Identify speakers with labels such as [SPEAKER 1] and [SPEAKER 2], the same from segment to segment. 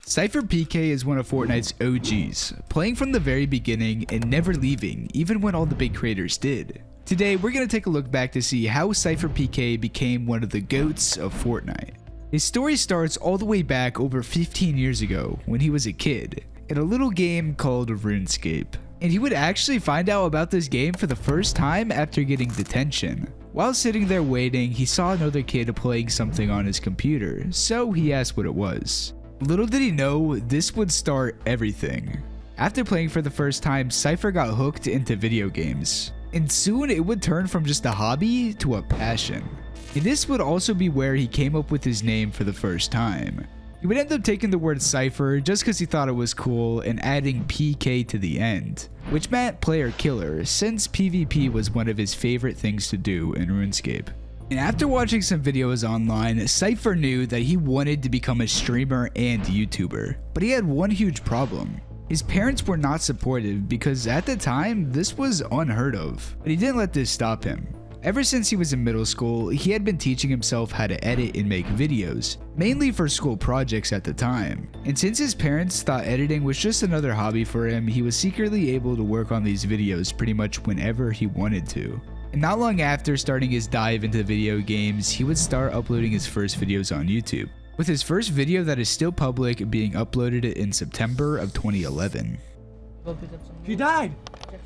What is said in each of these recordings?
[SPEAKER 1] SypherPK is one of Fortnite's OGs, playing from the very beginning and never leaving, even when all the big creators did. Today, we're going to take a look back to see how SypherPK became one of the GOATs of Fortnite. His story starts all the way back over 15 years ago when he was a kid, in a little game called RuneScape. And he would actually find out about this game for the first time after getting detention. While sitting there waiting, he saw another kid playing something on his computer, so he asked what it was. Little did he know, this would start everything. After playing for the first time, Cypher got hooked into video games, and soon it would turn from just a hobby to a passion. And this would also be where he came up with his name for the first time. He would end up taking the word Cypher just because he thought it was cool and adding PK to the end, which meant player killer, since PvP was one of his favorite things to do in RuneScape. And after watching some videos online, Cypher knew that he wanted to become a streamer and YouTuber. But he had one huge problem. His parents were not supportive because at the time, this was unheard of. But he didn't let this stop him. Ever since he was in middle school, he had been teaching himself how to edit and make videos, mainly for school projects at the time. And since his parents thought editing was just another hobby for him, he was secretly able to work on these videos pretty much whenever he wanted to. And not long after starting his dive into video games, he would start uploading his first videos on YouTube, with his first video that is still public being uploaded in September of 2011.
[SPEAKER 2] He died!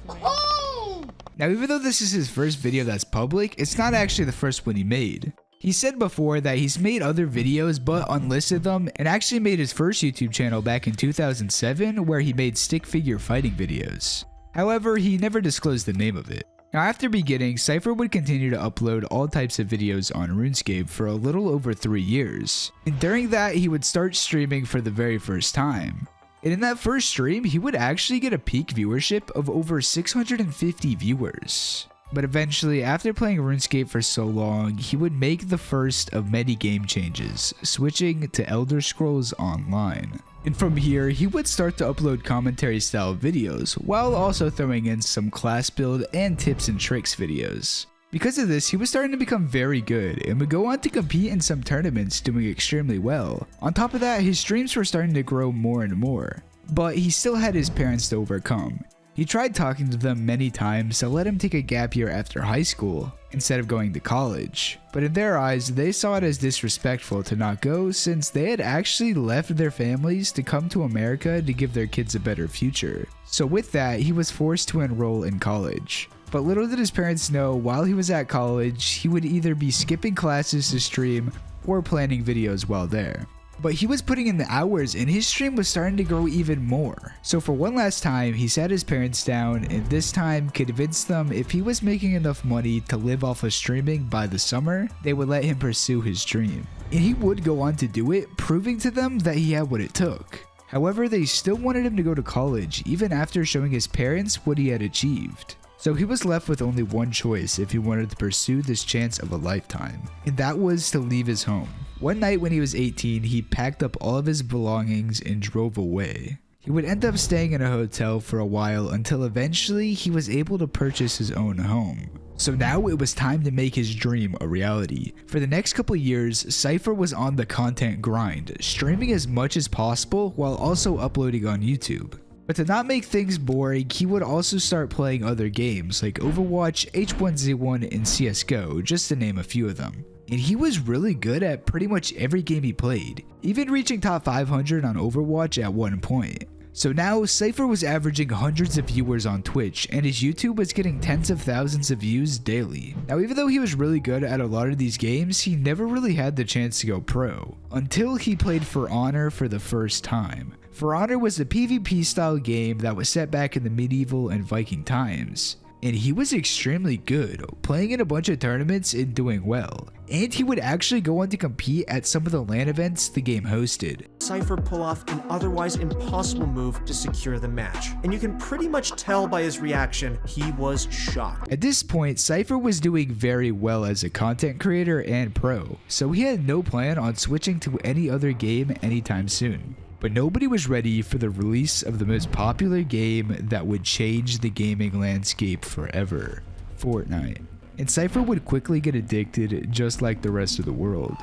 [SPEAKER 1] Oh! Now, even though this is his first video that's public, it's not actually the first one he made. He said before that he's made other videos but unlisted them, and actually made his first YouTube channel back in 2007 where he made stick figure fighting videos. However, he never disclosed the name of it. Now, after beginning, Cypher would continue to upload all types of videos on RuneScape for a little over 3 years. And during that, he would start streaming for the very first time. And in that first stream, he would actually get a peak viewership of over 650 viewers. But eventually, after playing RuneScape for so long, he would make the first of many game changes, switching to Elder Scrolls Online. And from here, he would start to upload commentary style videos, while also throwing in some class build and tips and tricks videos. Because of this, he was starting to become very good and would go on to compete in some tournaments, doing extremely well. On top of that, his streams were starting to grow more and more. But he still had his parents to overcome. He tried talking to them many times to let him take a gap year after high school, instead of going to college. But in their eyes, they saw it as disrespectful to not go, since they had actually left their families to come to America to give their kids a better future. So with that, he was forced to enroll in college. But little did his parents know, while he was at college, he would either be skipping classes to stream or planning videos while there. But he was putting in the hours and his stream was starting to grow even more. So for one last time, he sat his parents down and this time convinced them if he was making enough money to live off of streaming by the summer, they would let him pursue his dream. And he would go on to do it, proving to them that he had what it took. However, they still wanted him to go to college even after showing his parents what he had achieved. So he was left with only one choice if he wanted to pursue this chance of a lifetime, and that was to leave his home. One night when he was 18, he packed up all of his belongings and drove away. He would end up staying in a hotel for a while until eventually he was able to purchase his own home. So now it was time to make his dream a reality. For the next couple years, Cypher was on the content grind, streaming as much as possible while also uploading on YouTube. But to not make things boring, he would also start playing other games like Overwatch, H1Z1, and CSGO, just to name a few of them. And he was really good at pretty much every game he played, even reaching top 500 on Overwatch at one point. So now, Cypher was averaging hundreds of viewers on Twitch, and his YouTube was getting tens of thousands of views daily. Now, even though he was really good at a lot of these games, he never really had the chance to go pro, until he played For Honor for the first time. For Honor was a PvP style game that was set back in the medieval and Viking times. And he was extremely good, playing in a bunch of tournaments and doing well. And he would actually go on to compete at some of the LAN events the game hosted.
[SPEAKER 2] Cypher pull off an otherwise impossible move to secure the match, and you can pretty much tell by his reaction, he was shocked.
[SPEAKER 1] At this point, Cypher was doing very well as a content creator and pro, so he had no plan on switching to any other game anytime soon. But nobody was ready for the release of the most popular game that would change the gaming landscape forever, Fortnite. And Cypher would quickly get addicted just like the rest of the world.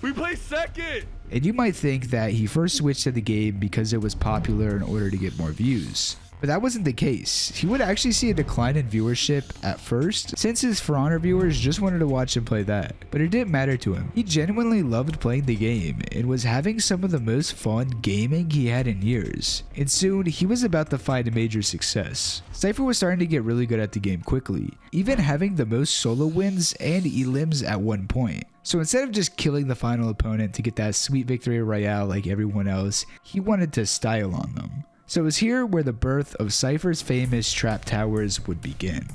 [SPEAKER 3] We play second.
[SPEAKER 1] And you might think that he first switched to the game because it was popular in order to get more views. But that wasn't the case. He would actually see a decline in viewership at first, since his For Honor viewers just wanted to watch him play that. But it didn't matter to him. He genuinely loved playing the game and was having some of the most fun gaming he had in years. And soon, he was about to find a major success. Sypher was starting to get really good at the game quickly, even having the most solo wins and elims at one point. So instead of just killing the final opponent to get that sweet victory royale like everyone else, he wanted to style on them. So it was here where the birth of Sypher's famous trap towers would begin.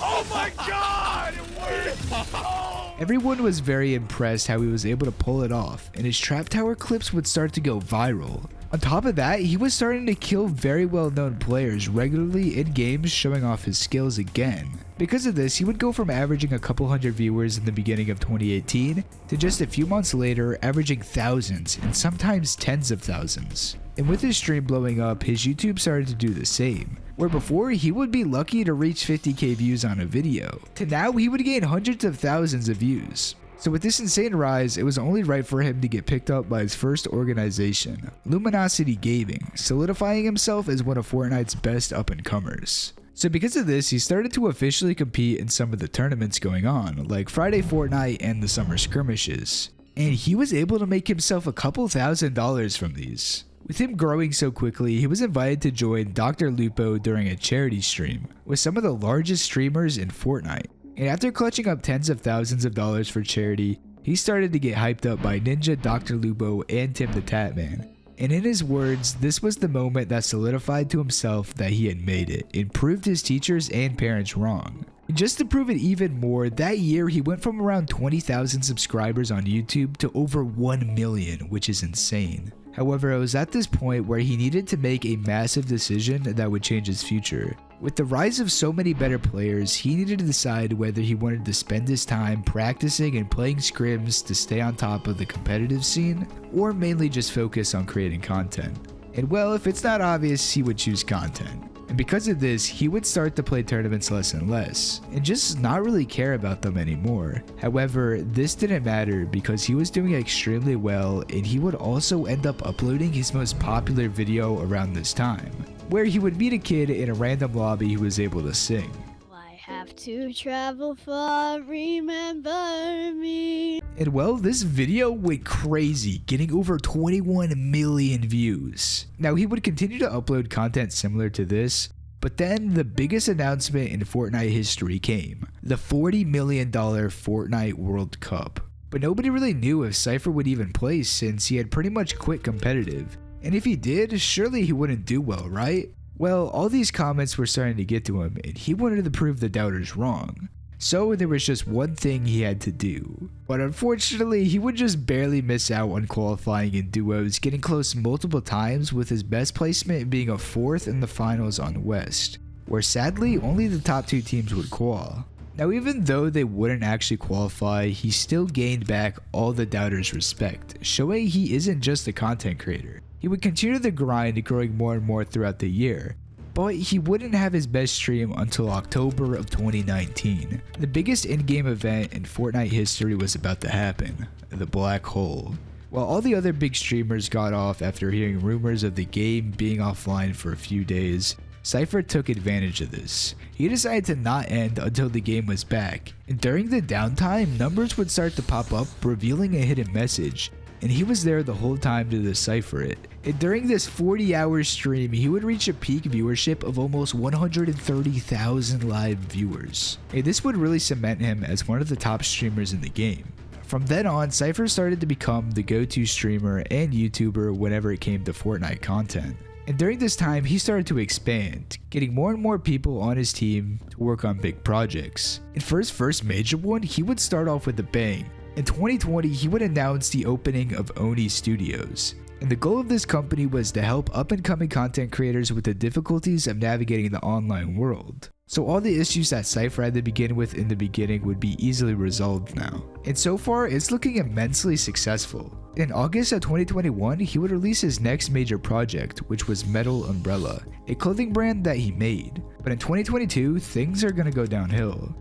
[SPEAKER 3] Oh my god, it worked! Oh.
[SPEAKER 1] Everyone was very impressed how he was able to pull it off, and his trap tower clips would start to go viral. On top of that, he was starting to kill very well-known players regularly in games, showing off his skills again. Because of this, he would go from averaging a couple hundred viewers in the beginning of 2018 to just a few months later averaging thousands and sometimes tens of thousands. And with his stream blowing up, his YouTube started to do the same, where before he would be lucky to reach 50k views on a video, to now he would gain hundreds of thousands of views. So with this insane rise, it was only right for him to get picked up by his first organization, Luminosity Gaming, solidifying himself as one of Fortnite's best up-and-comers. So because of this, he started to officially compete in some of the tournaments going on, like Friday Fortnite and the Summer Skirmishes. And he was able to make himself a couple $1,000s from these. With him growing so quickly, he was invited to join Dr. Lupo during a charity stream with some of the largest streamers in Fortnite. And after clutching up tens of thousands of dollars for charity, he started to get hyped up by Ninja, Dr. Lupo, and Tim the Tatman. And in his words, this was the moment that solidified to himself that he had made it and proved his teachers and parents wrong. And just to prove it even more, that year he went from around 20,000 subscribers on YouTube to over 1 million, which is insane. However, it was at this point where he needed to make a massive decision that would change his future. With the rise of so many better players, he needed to decide whether he wanted to spend his time practicing and playing scrims to stay on top of the competitive scene, or mainly just focus on creating content. And well, if it's not obvious, he would choose content. And because of this, he would start to play tournaments less and less, and just not really care about them anymore. However, this didn't matter because he was doing extremely well, and he would also end up uploading his most popular video around this time, where he would meet a kid in a random lobby who was able to sing.
[SPEAKER 4] I have to travel far, remember me.
[SPEAKER 1] And well, this video went crazy, getting over 21 million views. Now he would continue to upload content similar to this, but then the biggest announcement in Fortnite history came, the $40 million Fortnite World Cup. But nobody really knew if Sypher would even play since he had pretty much quit competitive. And if he did, surely he wouldn't do well, right? Well, all these comments were starting to get to him, and he wanted to prove the doubters wrong. So there was just one thing he had to do. But unfortunately, he would just barely miss out on qualifying in duos, getting close multiple times with his best placement being a 4th in the finals on West, where sadly only the top 2 teams would qual. Now even though they wouldn't actually qualify, he still gained back all the doubters' respect, showing he isn't just a content creator. He would continue the grind, growing more and more throughout the year, but he wouldn't have his best stream until October of 2019. The biggest in-game event in Fortnite history was about to happen, the Black Hole. While all the other big streamers got off after hearing rumors of the game being offline for a few days, Sypher took advantage of this. He decided to not end until the game was back, and during the downtime, numbers would start to pop up revealing a hidden message, and he was there the whole time to decipher it. And during this 40-hour stream, he would reach a peak viewership of almost 130,000 live viewers. And this would really cement him as one of the top streamers in the game. From then on, Sypher started to become the go-to streamer and YouTuber whenever it came to Fortnite content. And during this time, he started to expand, getting more and more people on his team to work on big projects. And for his first major one, he would start off with a bang. In 2020, he would announce the opening of Oni Studios. And the goal of this company was to help up-and-coming content creators with the difficulties of navigating the online world. So all the issues that Sypher had to begin with in the beginning would be easily resolved now. And so far, it's looking immensely successful. In August of 2021, he would release his next major project, which was Metal Umbrella, a clothing brand that he made. But in 2022, things are gonna go downhill.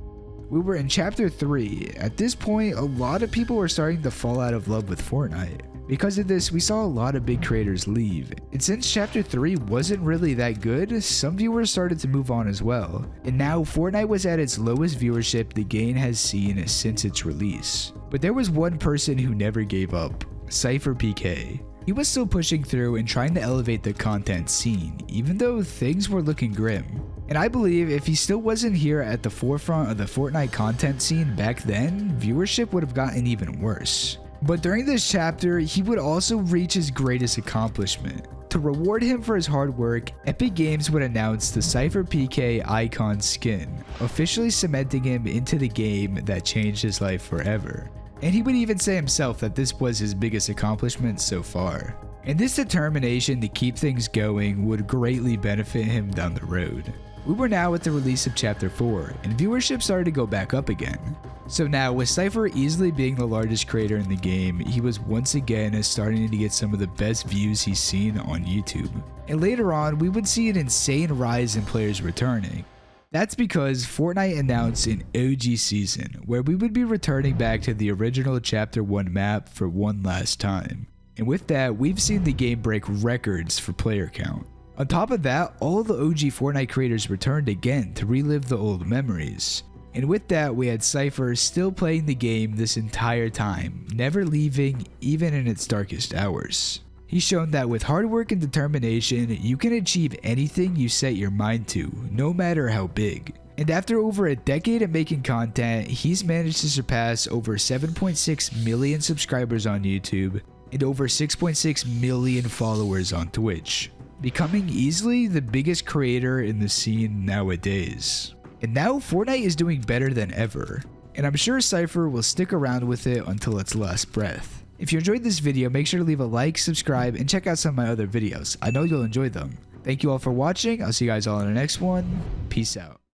[SPEAKER 1] We were in chapter 3. At this point, a lot of people were starting to fall out of love with Fortnite. Because of this, we saw a lot of big creators leave. And since chapter 3 wasn't really that good, some viewers started to move on as well. And now Fortnite was at its lowest viewership the game has seen since its release. But there was one person who never gave up, SypherPK. He was still pushing through and trying to elevate the content scene, even though things were looking grim. And I believe if he still wasn't here at the forefront of the Fortnite content scene back then, viewership would have gotten even worse. But during this chapter, he would also reach his greatest accomplishment. To reward him for his hard work, Epic Games would announce the SypherPK icon skin, officially cementing him into the game that changed his life forever. And he would even say himself that this was his biggest accomplishment so far. And this determination to keep things going would greatly benefit him down the road. We were now at the release of chapter 4, and viewership started to go back up again. So now, with Cypher easily being the largest creator in the game, he was once again starting to get some of the best views he's seen on YouTube. And later on, we would see an insane rise in players returning. That's because Fortnite announced an OG season, where we would be returning back to the original chapter 1 map for one last time. And with that, we've seen the game break records for player count. On top of that, all the OG Fortnite creators returned again to relive the old memories. And with that, we had Cypher still playing the game this entire time, never leaving even in its darkest hours. He's shown that with hard work and determination, you can achieve anything you set your mind to, no matter how big. And after over a decade of making content, he's managed to surpass over 7.6 million subscribers on YouTube and over 6.6 million followers on Twitch, becoming easily the biggest creator in the scene nowadays. And now Fortnite is doing better than ever, and I'm sure Cypher will stick around with it until its last breath. If you enjoyed this video, make sure to leave a like, subscribe, and check out some of my other videos. I know you'll enjoy them. Thank you all for watching. I'll see you guys all in the next one. Peace out.